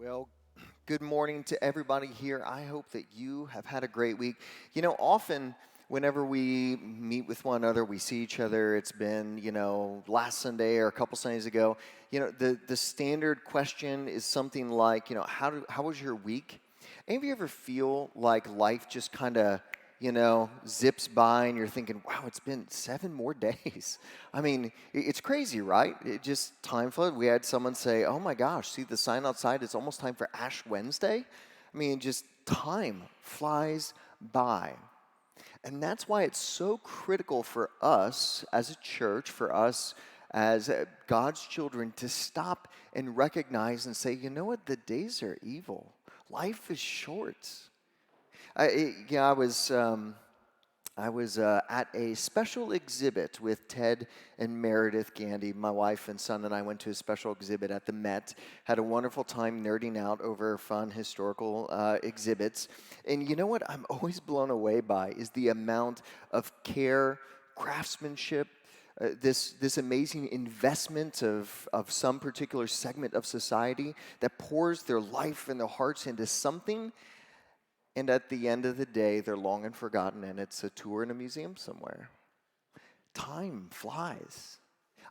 Well, good morning to everybody here. I hope that you have had a great week. Often whenever we meet with one another, we see each other. It's been, last Sunday or a couple Sundays ago. The standard question is something like, how was your week? Any of you ever feel like life just kind of, zips by and you're thinking, wow, it's been 7 more days. I mean, it's crazy, right? It just time flood. We had someone say, oh my gosh, see the sign outside? It's almost time for Ash Wednesday. I mean, just time flies by. And that's why it's so critical for us as a church, for us as God's children, to stop and recognize and say, you know what? The days are evil. Life is short. I was at a special exhibit with Ted and Meredith Gandy. My wife and son and I went to a special exhibit at the Met. Had a wonderful time nerding out over fun historical exhibits. And you know what I'm always blown away by is the amount of care, craftsmanship, this amazing investment of some particular segment of society that pours their life and their hearts into something, and at the end of the day, they're long and forgotten, and it's a tour in a museum somewhere. Time flies.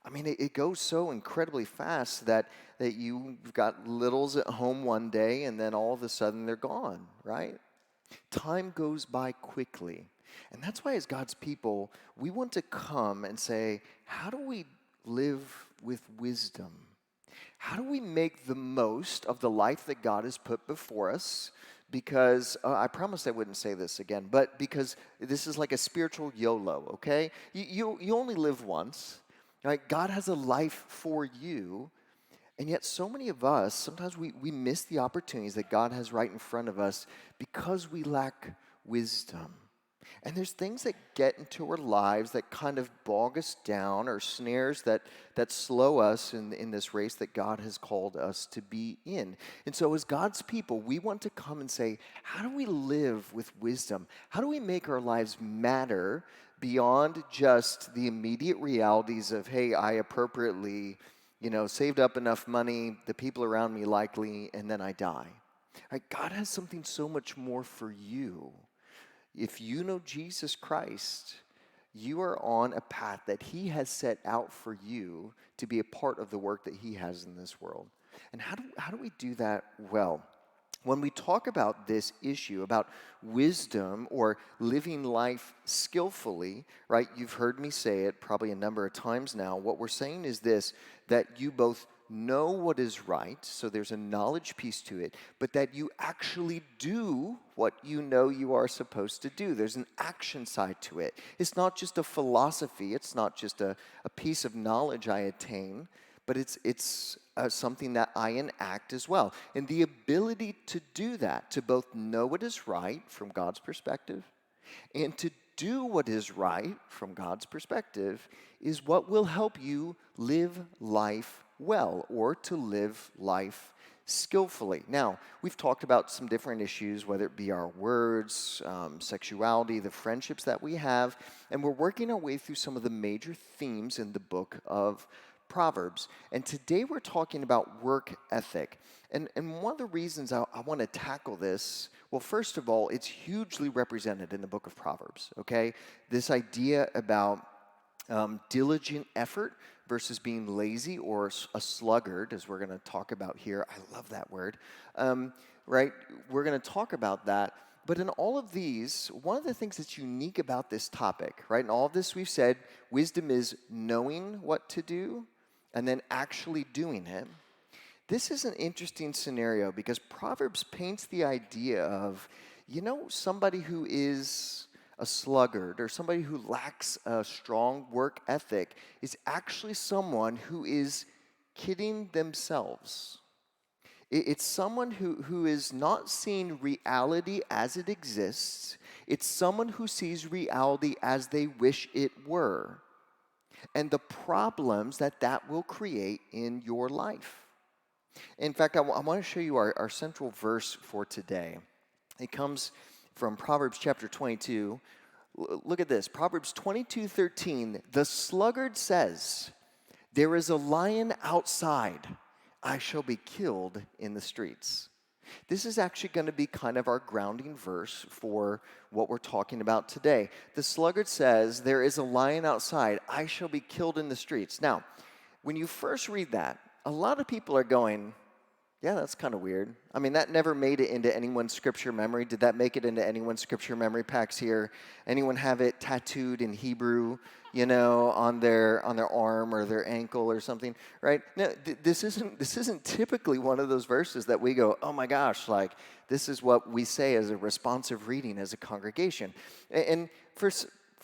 I mean, it goes so incredibly fast that you've got littles at home one day, and then all of a sudden they're gone, right? Time goes by quickly. And that's why, as God's people, we want to come and say, how do we live with wisdom? How do we make the most of the life that God has put before us? Because I promised I wouldn't say this again, but because this is like a spiritual YOLO, okay? You only live once, right? God has a life for you, and yet so many of us, sometimes we miss the opportunities that God has right in front of us because we lack wisdom. And there's things that get into our lives that kind of bog us down, or snares that slow us in this race that God has called us to be in. And so as God's people, we want to come and say, how do we live with wisdom? How do we make our lives matter beyond just the immediate realities of, hey, I appropriately, saved up enough money, the people around me likely, and then I die. Right? God has something so much more for you. If you know Jesus Christ, you are on a path that He has set out for you to be a part of the work that He has in this world. And how do we do that well? When we talk about this issue, about wisdom or living life skillfully, right? You've heard me say it probably a number of times now. What we're saying is this, that you both know what is right, so there's a knowledge piece to it, but that you actually do what you know you are supposed to do. There's an action side to it. It's not just a philosophy. It's not just a piece of knowledge I attain, but it's something that I enact as well. And the ability to do that, to both know what is right from God's perspective and to do what is right from God's perspective, is what will help you live life well, or to live life skillfully. Now, we've talked about some different issues, whether it be our words, sexuality, the friendships that we have, and we're working our way through some of the major themes in the book of Proverbs. And today we're talking about work ethic. And one of the reasons I want to tackle this, well, first of all, it's hugely represented in the book of Proverbs, okay? This idea about diligent effort versus being lazy or a sluggard, as we're going to talk about here. I love that word, right? We're going to talk about that. But in all of these, one of the things that's unique about this topic, right? In all of this, we've said wisdom is knowing what to do and then actually doing it. This is an interesting scenario because Proverbs paints the idea of, somebody who is a sluggard or somebody who lacks a strong work ethic is actually someone who is kidding themselves. It's someone who is not seeing reality as it exists. It's someone who sees reality as they wish it were, and the problems that will create in your life. In fact, I want to show you our central verse for today. It comes from Proverbs chapter 22. Look at this. Proverbs 22:13. The sluggard says, there is a lion outside. I shall be killed in the streets. This is actually going to be kind of our grounding verse for what we're talking about today. The sluggard says, there is a lion outside, I shall be killed in the streets. Now, when you first read that, a lot of people are going, yeah, that's kind of weird. I mean, that never made it into anyone's scripture memory. Did that make it into anyone's scripture memory packs here? Anyone have it tattooed in Hebrew, on their arm or their ankle or something, right? No, this isn't typically one of those verses that we go, oh my gosh, like this is what we say as a responsive reading as a congregation. And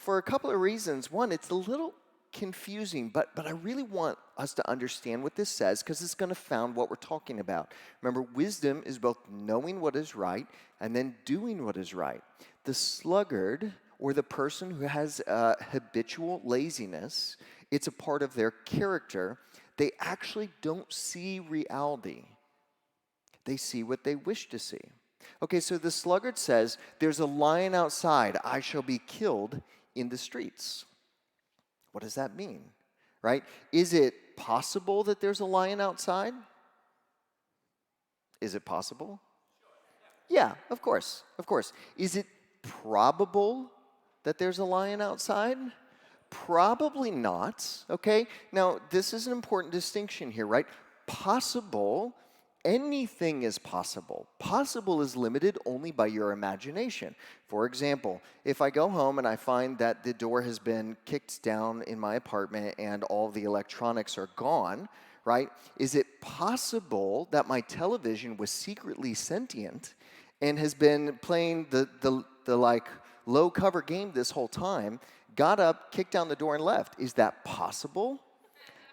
for a couple of reasons. One, it's a little confusing, but I really want us to understand what this says because it's going to found what we're talking about. Remember, wisdom is both knowing what is right and then doing what is right. The sluggard, or the person who has habitual laziness, it's a part of their character. They actually don't see reality. They see what they wish to see. Okay, so the sluggard says, there's a lion outside, I shall be killed in the streets. What does that mean, right? Is it possible that there's a lion outside? Is it possible? Yeah, of course. Is it probable that there's a lion outside? Probably not, okay? Now, this is an important distinction here, right? Possible, anything is possible. Possible is limited only by your imagination. For example, if I go home and I find that the door has been kicked down in my apartment and all the electronics are gone, right? Is it possible that my television was secretly sentient and has been playing the like low cover game this whole time, got up, kicked down the door and left? Is that possible?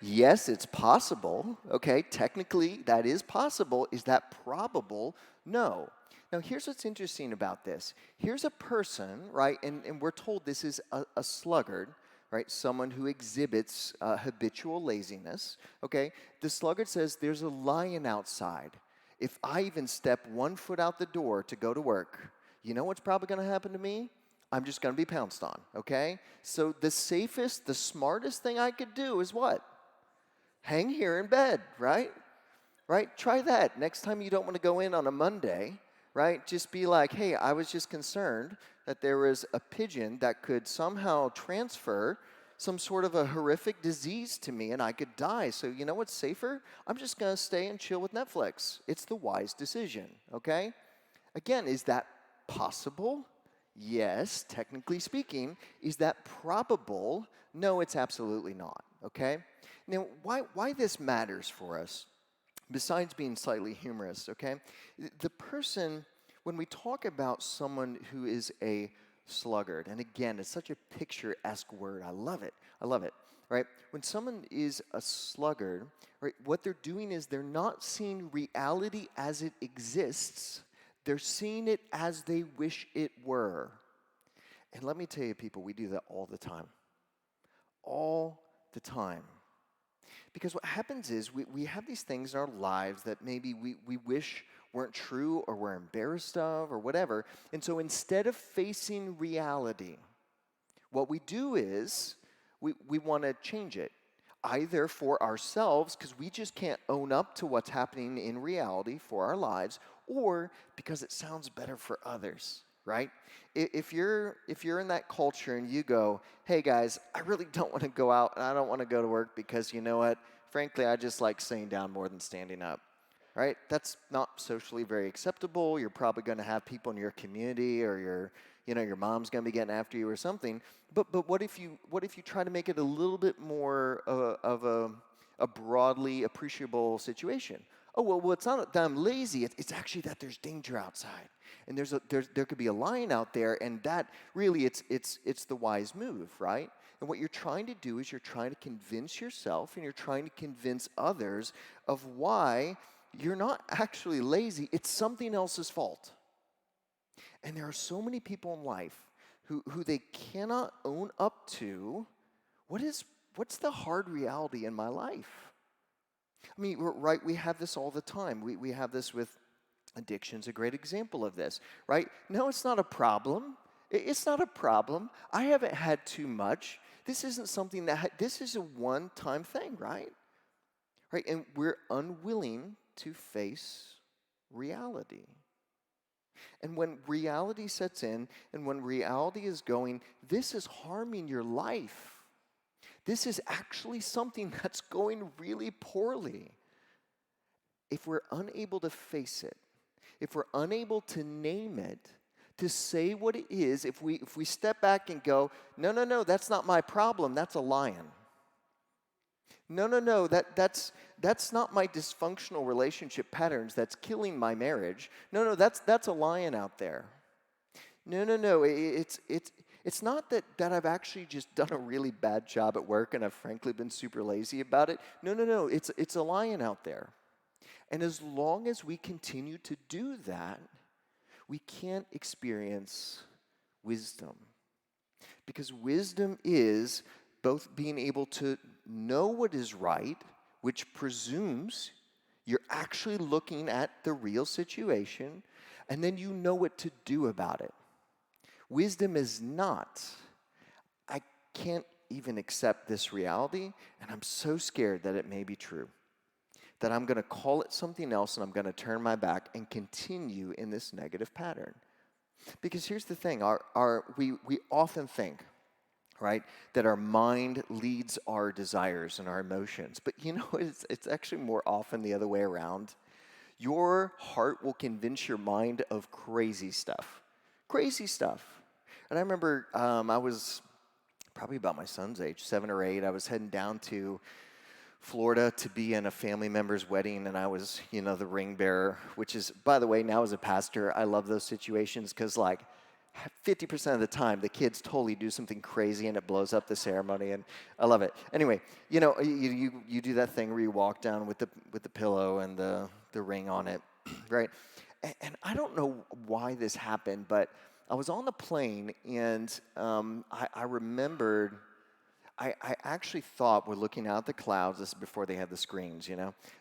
Yes, it's possible, okay? Technically, that is possible. Is that probable? No. Now, here's what's interesting about this. Here's a person, right, and we're told this is a sluggard, right, someone who exhibits habitual laziness, okay? The sluggard says, there's a lion outside. If I even step 1 foot out the door to go to work, you know what's probably going to happen to me? I'm just going to be pounced on, okay? So the safest, the smartest thing I could do is what? Hang here in bed, right? Right? Try that. Next time you don't want to go in on a Monday, right? Just be like, hey, I was just concerned that there was a pigeon that could somehow transfer some sort of a horrific disease to me and I could die. So you know what's safer? I'm just going to stay and chill with Netflix. It's the wise decision, okay? Again, is that possible? Yes, technically speaking. Is that probable? No, it's absolutely not, okay? Now, why this matters for us, besides being slightly humorous, okay? The person, when we talk about someone who is a sluggard, and again, it's such a picturesque word. I love it, right? When someone is a sluggard, right, what they're doing is they're not seeing reality as it exists. They're seeing it as they wish it were. And let me tell you, people, we do that all the time. All the time. Because what happens is we have these things in our lives that maybe we wish weren't true or we're embarrassed of or whatever. And so instead of facing reality, what we do is we want to change it. Either for ourselves, because we just can't own up to what's happening in reality for our lives, or because it sounds better for others, right? If you're in that culture and you go, hey guys, I really don't want to go out and I don't want to go to work because you know what? Frankly, I just like sitting down more than standing up, right? That's not socially very acceptable. You're probably going to have people in your community or your mom's going to be getting after you or something. But what if you try to make it a little bit more of a broadly appreciable situation? Oh, well, it's not that I'm lazy. It's actually that there's danger outside. And there could be a lion out there, and that really, it's the wise move, right? And what you're trying to do is you're trying to convince yourself and you're trying to convince others of why you're not actually lazy. It's something else's fault. And there are so many people in life who they cannot own up to what's the hard reality in my life. I mean, right, we have this all the time. We have this with addiction's a great example of this, right? No, it's not a problem. It's not a problem. I haven't had too much. This isn't something this is a one-time thing, right? right? And we're unwilling to face reality. And when reality sets in, and when reality is going, this is harming your life. This is actually something that's going really poorly. If we're unable to face it, if we're unable to name it, to say what it is, if we step back and go, no, no, no, that's not my problem, that's a lion. No, no, no, that's not my dysfunctional relationship patterns that's killing my marriage. No, no, that's a lion out there. No, no, no, it's not that I've actually just done a really bad job at work and I've frankly been super lazy about it. No, no, no, it's a lion out there. And as long as we continue to do that, we can't experience wisdom. Because wisdom is both being able to know what is right, which presumes you're actually looking at the real situation, and then you know what to do about it. Wisdom is not, I can't even accept this reality, and I'm so scared that it may be true, that I'm going to call it something else and I'm going to turn my back and continue in this negative pattern. Because here's the thing, we often think, right, that our mind leads our desires and our emotions. But you know, it's actually more often the other way around. Your heart will convince your mind of crazy stuff. Crazy stuff. And I remember I was probably about my son's age, 7 or 8. I was heading down to Florida to be in a family member's wedding, and I was, the ring bearer, which is, by the way, now as a pastor, I love those situations because, 50% of the time, the kids totally do something crazy and it blows up the ceremony, and I love it. Anyway, you do that thing where you walk down with the pillow and the ring on it, right? And I don't know why this happened, but I was on the plane, and I remembered. I actually thought we're looking out at the clouds. This is before they had the screens,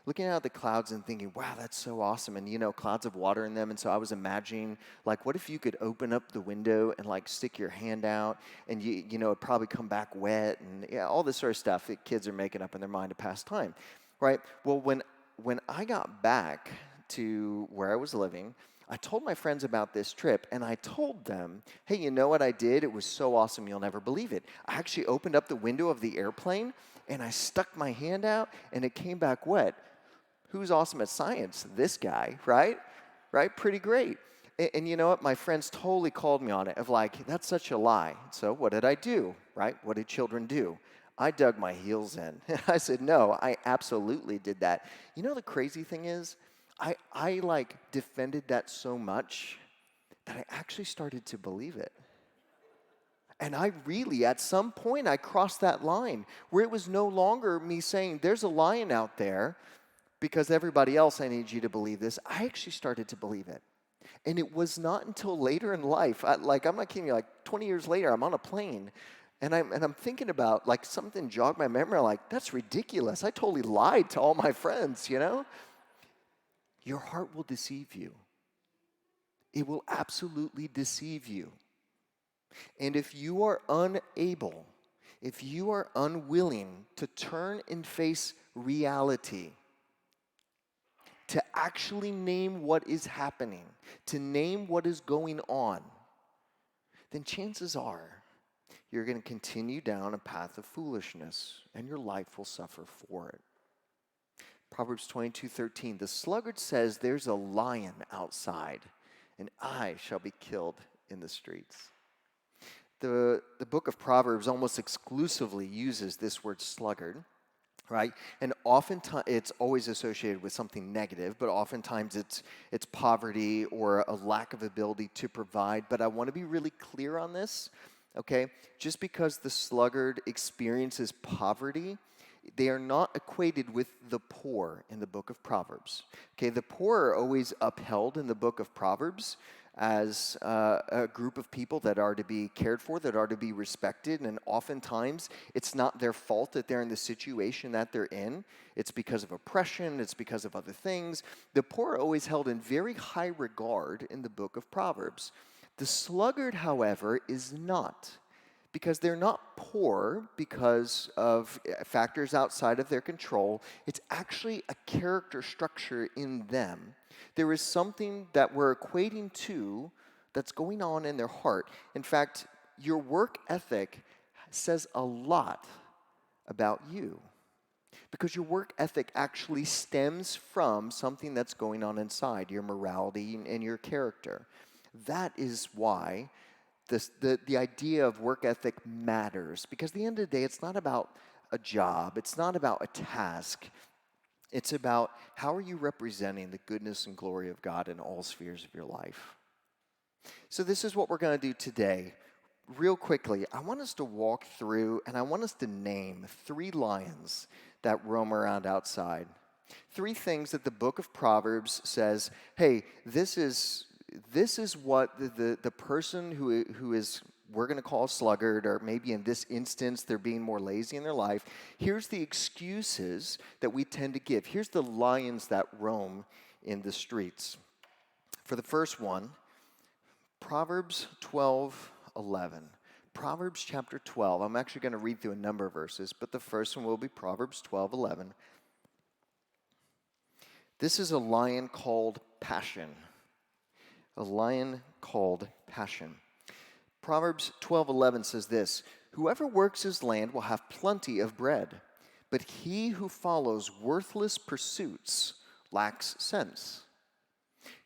looking out at the clouds and thinking, wow, that's so awesome. And, clouds of water in them. And so I was imagining, what if you could open up the window and, stick your hand out and, it'd probably come back wet and, yeah, all this sort of stuff that kids are making up in their mind to pass time, right? Well, when I got back to where I was living, I told my friends about this trip, and I told them, hey, you know what I did? It was so awesome, you'll never believe it. I actually opened up the window of the airplane, and I stuck my hand out, and it came back wet. Who's awesome at science? This guy, right? Right? Pretty great. And you know what? My friends totally called me on it, of that's such a lie. So what did I do, right? What did children do? I dug my heels in. I said, no, I absolutely did that. You know the crazy thing is, I defended that so much that I actually started to believe it. And I really, at some point, I crossed that line where it was no longer me saying, there's a lion out there because everybody else, I need you to believe this. I actually started to believe it. And it was not until later in life, I'm not kidding you, 20 years later, I'm on a plane and I'm thinking about something jogged my memory, that's ridiculous. I totally lied to all my friends, Your heart will deceive you. It will absolutely deceive you. And if you are unable, if you are unwilling to turn and face reality, to actually name what is happening, to name what is going on, then chances are you're going to continue down a path of foolishness and your life will suffer for it. Proverbs 22:13, the sluggard says, there's a lion outside, and I shall be killed in the streets. The book of Proverbs almost exclusively uses this word sluggard, right? And oftentimes, it's always associated with something negative, but oftentimes it's poverty or a lack of ability to provide. But I want to be really clear on this, okay? Just because the sluggard experiences poverty, they are not equated with the poor in the book of Proverbs. Okay, the poor are always upheld in the book of Proverbs as a group of people that are to be cared for, that are to be respected, and oftentimes it's not their fault that they're in the situation that they're in. It's because of oppression, it's because of other things. The poor are always held in very high regard in the book of Proverbs. The sluggard, however, is not, because they're not poor because of factors outside of their control. It's actually a character structure in them. There is something that we're equating to that's going on in their heart. In fact, your work ethic says a lot about you because your work ethic actually stems from something that's going on inside, your morality and your character. That is why the idea of work ethic matters, because at the end of the day, it's not about a job, it's not about a task. It's about how are you representing the goodness and glory of God in all spheres of your life. So this is what we're going to do today. Real quickly, I want us to walk through and I want us to name 3 lions that roam around outside. 3 things that the book of Proverbs says, hey, this is what the person who is, we're going to call a sluggard, or maybe in this instance, they're being more lazy in their life. Here's the excuses that we tend to give. Here's the lions that roam in the streets. For the first one, Proverbs 12:11. Proverbs chapter 12. I'm actually going to read through a number of verses, but the first one will be Proverbs 12:11. This is a lion called passion. A lion called passion. Proverbs 12:11 says this, "Whoever works his land will have plenty of bread, but he who follows worthless pursuits lacks sense."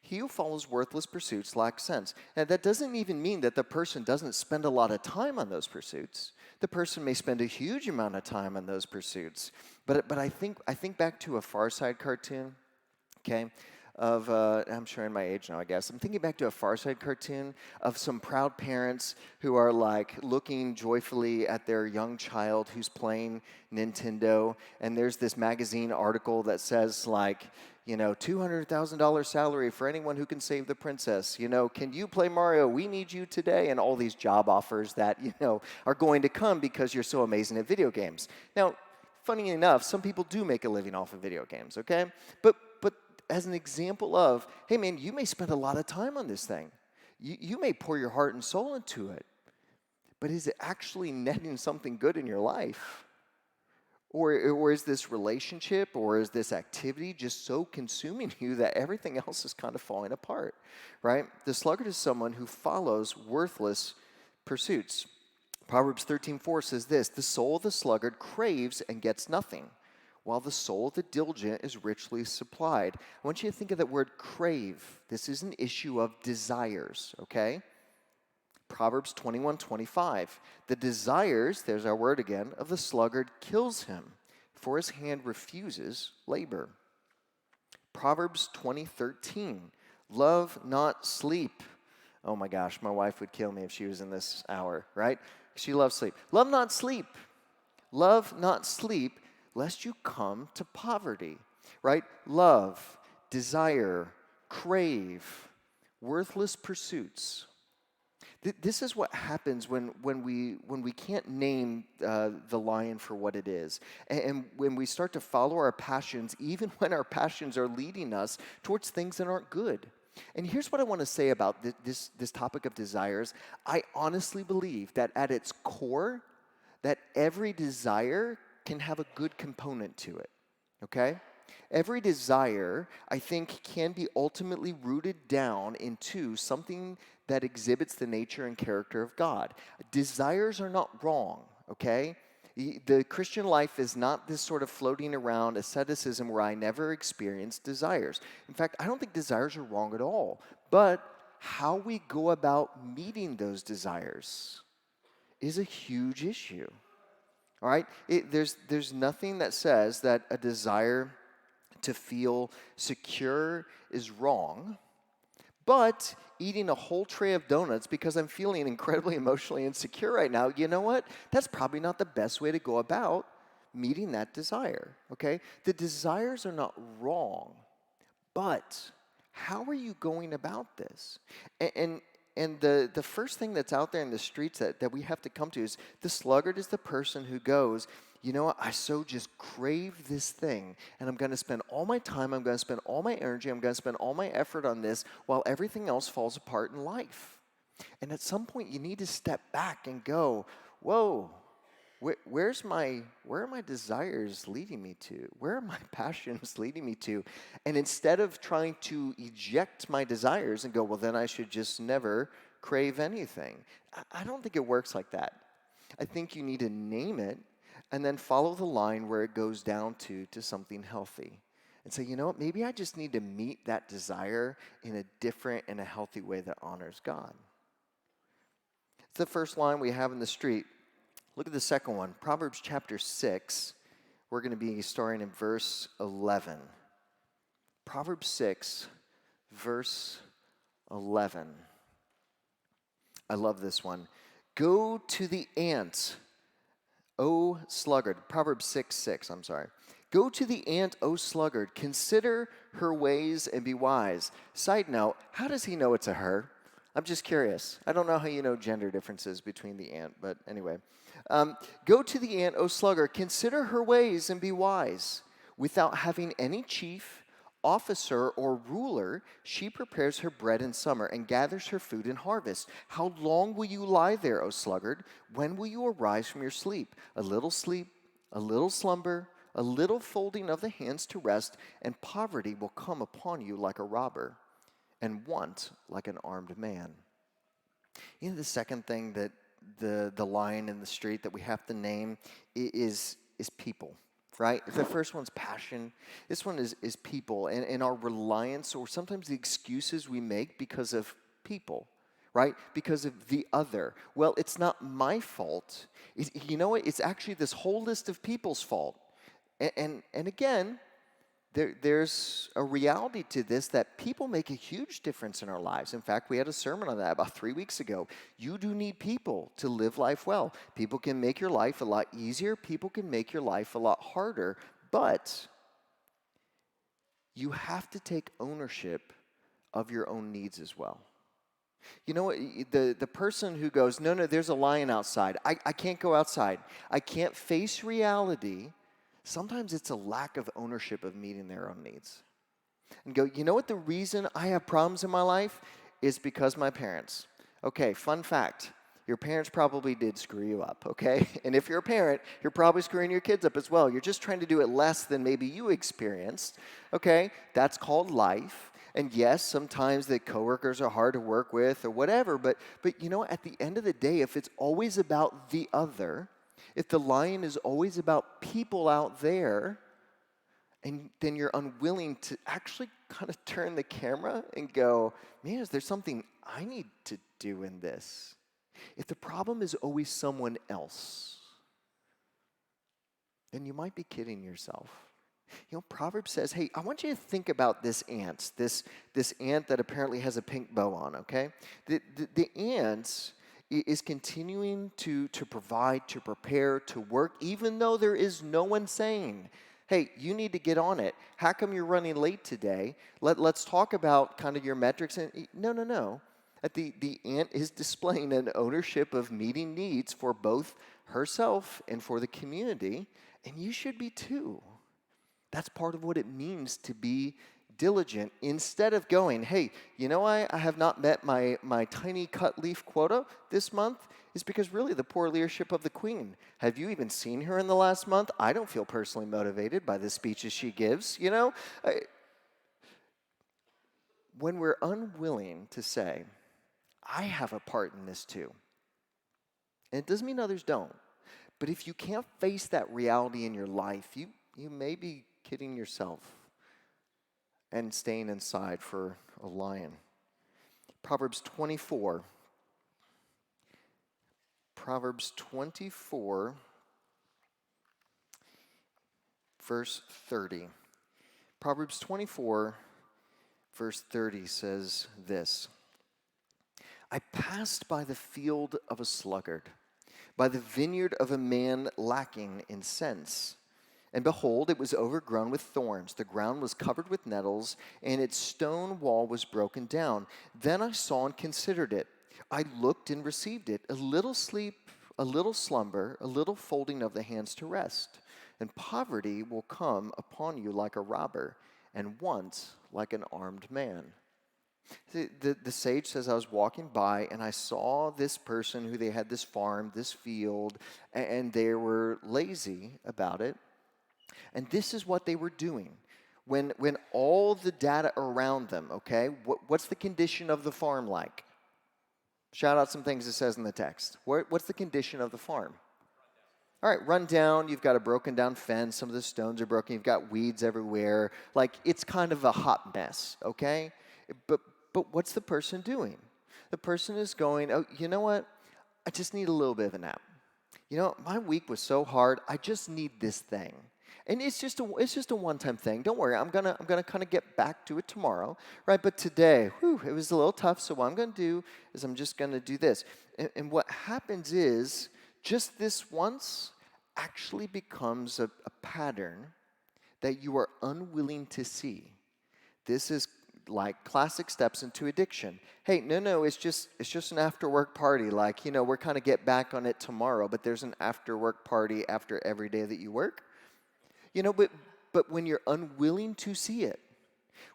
He who follows worthless pursuits lacks sense. And that doesn't even mean that the person doesn't spend a lot of time on those pursuits. The person may spend a huge amount of time on those pursuits. But I think back to a Far Side cartoon, okay? I'm showing my age now, I guess. I'm thinking back to a Far Side cartoon of some proud parents who are like looking joyfully at their young child who's playing Nintendo, and there's this magazine article that says like, $200,000 salary for anyone who can save the princess. Can you play Mario? We need you today. And all these job offers that, are going to come because you're so amazing at video games. Now, funny enough, some people do make a living off of video games, okay? But as an example of, hey man, you may spend a lot of time on this thing. You may pour your heart and soul into it. But is it actually netting something good in your life? Or is this relationship or is this activity just so consuming you that everything else is kind of falling apart, right? The sluggard is someone who follows worthless pursuits. Proverbs 13:4 says this, "The soul of the sluggard craves and gets nothing, while the soul of the diligent is richly supplied." I want you to think of that word crave. This is an issue of desires, okay? Proverbs 21:25. "The desires," there's our word again, "of the sluggard kills him, for his hand refuses labor." Proverbs 20:13. "Love not sleep." Oh my gosh, my wife would kill me if she was in this hour, right? She loves sleep. "Love not sleep. Love not sleep, lest you come to poverty," right? Love, desire, crave, worthless pursuits. This is what happens when we can't name the lion for what it is. And when we start to follow our passions, even when our passions are leading us towards things that aren't good. And here's what I want to say about this topic of desires. I honestly believe that at its core, that every desire can have a good component to it, okay? Every desire, I think, can be ultimately rooted down into something that exhibits the nature and character of God. Desires are not wrong, okay? The Christian life is not this sort of floating around asceticism where I never experience desires. In fact, I don't think desires are wrong at all. But how we go about meeting those desires is a huge issue. All right? There's nothing that says that a desire to feel secure is wrong, but eating a whole tray of donuts because I'm feeling incredibly emotionally insecure right now, you know what? That's probably not the best way to go about meeting that desire, okay? The desires are not wrong, but how are you going about this? And the first thing that's out there in the streets that we have to come to is the sluggard is the person who goes, you know what, I so just crave this thing, and I'm going to spend all my time, I'm going to spend all my energy, I'm going to spend all my effort on this while everything else falls apart in life. And at some point, you need to step back and go, whoa, where are my desires leading me to? Where are my passions leading me to? And instead of trying to eject my desires and go, well, then I should just never crave anything. I don't think it works like that. I think you need to name it and then follow the line where it goes down to something healthy. And say, you know what, maybe I just need to meet that desire in a different and a healthy way that honors God. It's the first line we have in the street. Look at the second one, Proverbs chapter 6. We're going to be starting in verse 11. Proverbs 6, verse 11. I love this one. Go to the ant, O sluggard. Proverbs 6:6, I'm sorry. Go to the ant, O sluggard. Consider her ways and be wise. Side note, how does he know it's a her? I'm just curious. I don't know how you know gender differences between the ant, but anyway. Go to the ant, O sluggard. Consider her ways and be wise. Without having any chief, officer, or ruler, she prepares her bread in summer and gathers her food in harvest. How long will you lie there, O sluggard? When will you arise from your sleep, a little slumber, a little folding of the hands to rest, and poverty will come upon you like a robber, and want like an armed man. You know, the second thing that the lion in the street that we have to name is people, right? The first one's passion. This one is people and our reliance, or sometimes the excuses we make because of people, right? Because of the other. Well, it's not my fault. You know what? It's actually this whole list of people's fault. And again, there's a reality to this that people make a huge difference in our lives. In fact, we had a sermon on that about 3 weeks ago. You do need people to live life well. People can make your life a lot easier. People can make your life a lot harder. But you have to take ownership of your own needs as well. You know what? The person who goes, no, there's a lion outside. I can't go outside. I can't face reality. Sometimes it's a lack of ownership of meeting their own needs. And go, you know what, the reason I have problems in my life is because my parents. Okay, fun fact. Your parents probably did screw you up, okay? And if you're a parent, you're probably screwing your kids up as well. You're just trying to do it less than maybe you experienced, okay? That's called life. And yes, sometimes the coworkers are hard to work with or whatever, but you know, at the end of the day, if it's always about the other, if the lion is always about people out there, and then you're unwilling to actually kind of turn the camera and go, man, is there something I need to do in this? If the problem is always someone else, then you might be kidding yourself. You know, Proverbs says, hey, I want you to think about this ant, this ant that apparently has a pink bow on, okay? The ant is continuing to provide, to prepare, to work, even though there is no one saying, hey, you need to get on it. How come you're running late today? Let's talk about kind of your metrics. And no. The ant is displaying an ownership of meeting needs for both herself and for the community, and you should be too. That's part of what it means to be diligent. Instead of going, hey, you know, I have not met my tiny cut leaf quota this month, is because really the poor leadership of the queen. Have you even seen her in the last month? I don't feel personally motivated by the speeches she gives, you know? When we're unwilling to say, I have a part in this too, and it doesn't mean others don't, but if you can't face that reality in your life, you may be kidding yourself and staying inside for a lion. Proverbs 24, verse 30. Proverbs 24, verse 30 says this: I passed by the field of a sluggard, by the vineyard of a man lacking in sense. And behold, it was overgrown with thorns. The ground was covered with nettles, and its stone wall was broken down. Then I saw and considered it. I looked and received it. A little sleep, a little slumber, a little folding of the hands to rest. And poverty will come upon you like a robber, and want like an armed man. The sage says, I was walking by and I saw this person who they had this farm, this field, and they were lazy about it. And this is what they were doing. When all the data around them, okay, what's the condition of the farm like? Shout out some things it says in the text. What's the condition of the farm? All right, run down. You've got a broken down fence. Some of the stones are broken. You've got weeds everywhere. Like, it's kind of a hot mess, okay? But, but what's the person doing? The person is going, oh, you know what? I just need a little bit of a nap. You know, my week was so hard. I just need this thing. And it's just a one-time thing. Don't worry. I'm gonna kind of get back to it tomorrow, right? But today, whew, it was a little tough. So what I'm gonna do is I'm just gonna do this. And what happens is just this once actually becomes a pattern that you are unwilling to see. This is like classic steps into addiction. Hey, no, it's just an after work party. Like, we're kind of get back on it tomorrow, but there's an after work party after every day that you work. But when you're unwilling to see it,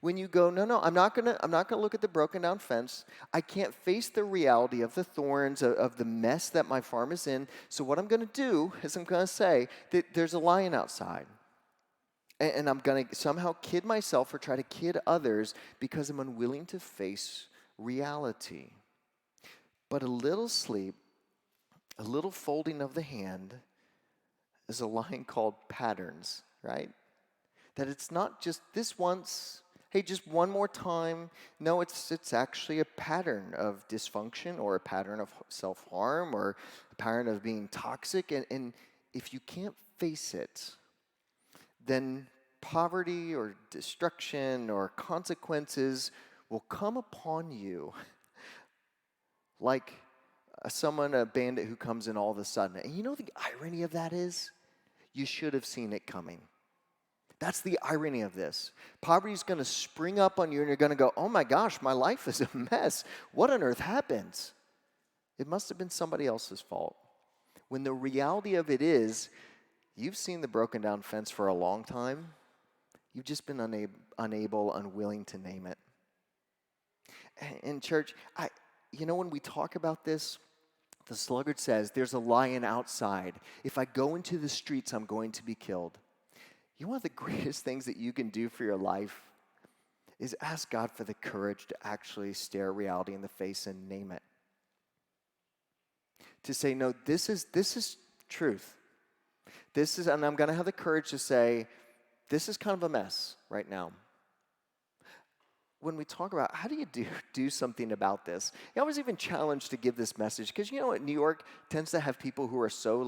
when you go, no, I'm not gonna look at the broken down fence. I can't face the reality of the thorns, of the mess that my farm is in. So what I'm gonna do is I'm gonna say that there's a lion outside. And I'm going to somehow kid myself or try to kid others because I'm unwilling to face reality. But a little sleep, a little folding of the hand is a line called patterns, right? That it's not just this once, hey, just one more time. No, it's actually a pattern of dysfunction or a pattern of self-harm or a pattern of being toxic. And if you can't face it, then poverty or destruction or consequences will come upon you like a bandit who comes in all of a sudden. And you know the irony of that is? You should have seen it coming. That's the irony of this. Poverty is going to spring up on you and you're going to go, oh my gosh, my life is a mess. What on earth happens? It must have been somebody else's fault. When the reality of it is, you've seen the broken down fence for a long time. You've just been unwilling to name it. In church, when we talk about this, the sluggard says, there's a lion outside. If I go into the streets, I'm going to be killed. You know, one of the greatest things that you can do for your life is ask God for the courage to actually stare reality in the face and name it. To say, no, this is truth. And I'm going to have the courage to say, this is kind of a mess right now. When we talk about how do you do something about this, I was even challenged to give this message because New York tends to have people who are so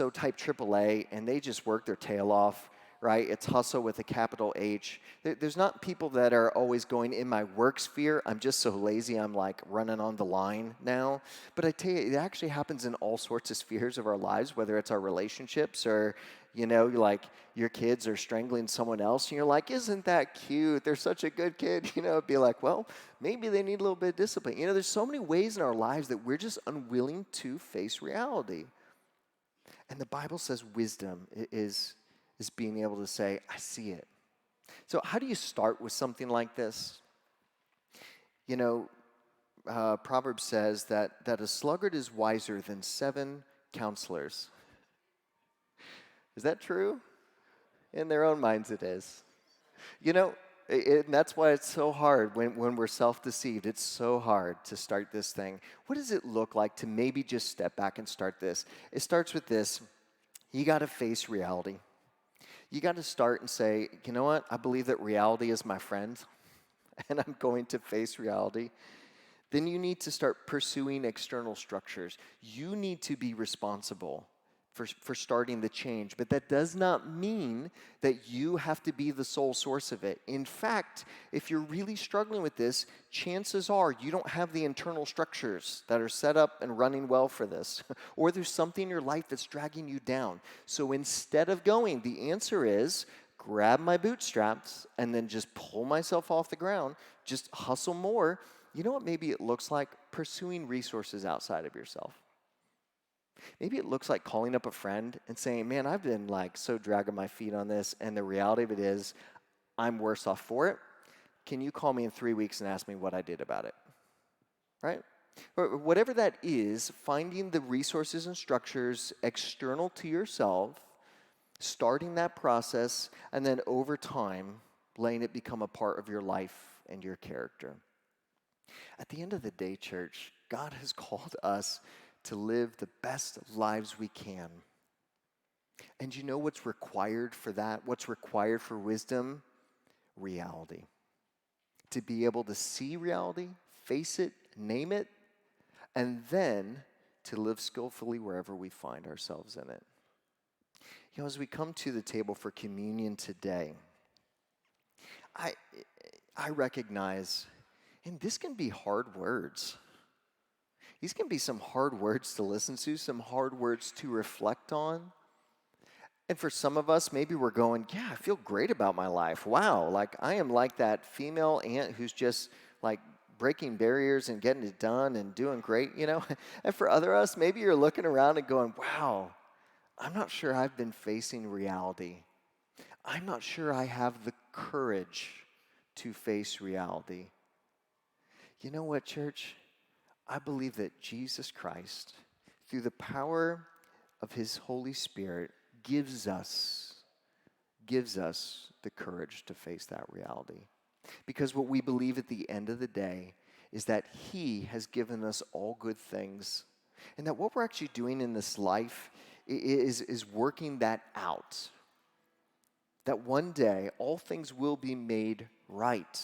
type AAA and they just work their tail off, right? It's hustle with a capital H. There's not people that are always going in my work sphere. I'm just so lazy. I'm like running on the line now. But I tell you, it actually happens in all sorts of spheres of our lives, whether it's our relationships or like your kids are strangling someone else, and you're like, isn't that cute? They're such a good kid. It'd be like, well, maybe they need a little bit of discipline. There's so many ways in our lives that we're just unwilling to face reality. And the Bible says wisdom is being able to say, I see it. So how do you start with something like this? Proverbs says that a sluggard is wiser than 7 counselors. Is that true? In their own minds it is. And that's why it's so hard when we're self-deceived. It's so hard to start this thing. What does it look like to maybe just step back and start this? It starts with this. You got to face reality. You got to start and say, you know what? I believe that reality is my friend, and I'm going to face reality. Then you need to start pursuing external structures. You need to be responsible for starting the change. But that does not mean that you have to be the sole source of it. In fact, if you're really struggling with this, chances are you don't have the internal structures that are set up and running well for this. Or there's something in your life that's dragging you down. So instead of going, the answer is grab my bootstraps and then just pull myself off the ground, just hustle more. You know what maybe it looks like? Pursuing resources outside of yourself. Maybe it looks like calling up a friend and saying, man, I've been so dragging my feet on this, and the reality of it is I'm worse off for it. can you call me in 3 weeks and ask me what I did about it? Right? Or whatever that is, finding the resources and structures external to yourself, starting that process, and then over time, letting it become a part of your life and your character. At the end of the day, church, God has called us to live the best lives we can. And you know what's required for that? What's required for wisdom? Reality. To be able to see reality, face it, name it, and then to live skillfully wherever we find ourselves in it. You know, as we come to the table for communion today, I recognize, and this can be hard words. These can be some hard words to listen to, some hard words to reflect on. And for some of us, maybe we're going, yeah, I feel great about my life. Wow, like I am like that female aunt who's just like breaking barriers and getting it done and doing great, you know? And for other us, maybe you're looking around and going, wow, I'm not sure I've been facing reality. I'm not sure I have the courage to face reality. You know what, church? I believe that Jesus Christ, through the power of his Holy Spirit, gives us the courage to face that reality. Because what we believe at the end of the day is that he has given us all good things, and that what we're actually doing in this life is working that out. That one day all things will be made right.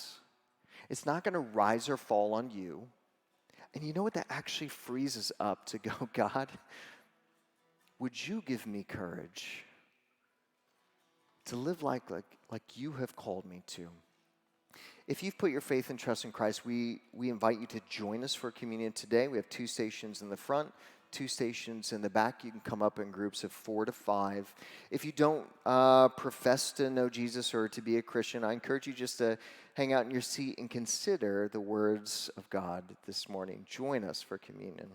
It's not going to rise or fall on you. And you know what? That actually frees us up to go, God, would you give me courage to live like you have called me to? If you've put your faith and trust in Christ, we invite you to join us for communion today. We have 2 stations in the front, 2 stations in the back. You can come up in groups of 4 to 5. If you don't profess to know Jesus or to be a Christian, I encourage you just to hang out in your seat and consider the words of God this morning. Join us for communion.